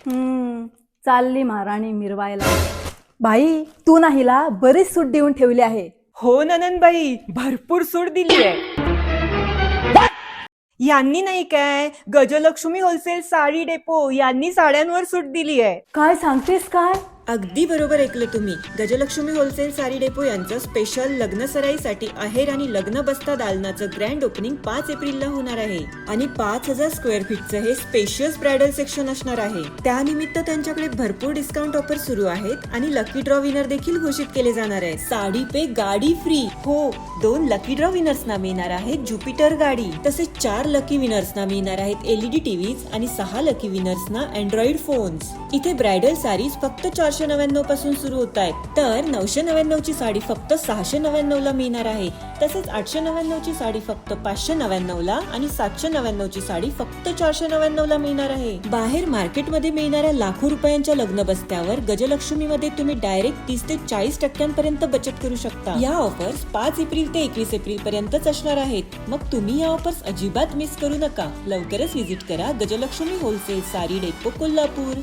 चालली महाराणी मिरवायला. बाई, तू ना हिला बरीच सूट देऊन ठेवली आहे. हो ननंदबाई, भरपूर सूट दिली आहे. यांनी नाही काय, गजलक्ष्मी होलसेल साडी डेपो यांनी साड्यांवर सूट दिली आहे. काय सांगतेस काय? अगदी बरोबर ऐकलं तुम्ही. गजलक्ष्मी होलसेल साडी डेपो यांचं स्पेशल लग्न सराईसाठी आहेर आणि लग्न बस्ता दालनाचं ग्रँड ओपनिंग 5 एप्रिलला होणार आहे आणि 5,000 स्क्वेअर फीटचं हे स्पेशियस ब्रायडल सेक्शन असणार आहे. त्यानिमित्त त्यांच्याकडे भरपूर डिस्काउंट ऑफर सुरू आहेत आणि लकी ड्रॉ विनर देखील घोषित केले जाणार आहे. साडी पे गाडी फ्री. हो, 2 लकी ड्रॉ विनर्सना मिळणार आहेत ज्युपिटर गाडी, तसेच 4 लकी विनर्सना मिळणार आहेत LED टीव्हीज आणि 6 लकी विनर्सना अँड्रॉइड फोन्स. इथे ब्रायडल साडीज फक्त 499 पासून सुरू होत आहेत, तर 999 ची साडी फक्त 699 ला मिळणार आहे. तसेच 899 ची साडी फक्त 599 ला आणि 799 ची साडी फक्त 499 ला मिळणार आहे. बाहेर मार्केटमध्ये मिळणाऱ्या लाखो रुपयांच्या लग्न बस्त्यावर गजलक्ष्मी मध्ये तुम्ही डायरेक्ट 30 ते 40% बचत करू शकता. या ऑफर्स 5 एप्रिल ते 21 एप्रिल पर्यंतच असणार आहेत. मग तुम्ही या ऑफर्स अजिबात मिस करू नका. लवकरच व्हिजिट करा गजलक्ष्मी होलसेल साडी डेपो कोल्हापूर.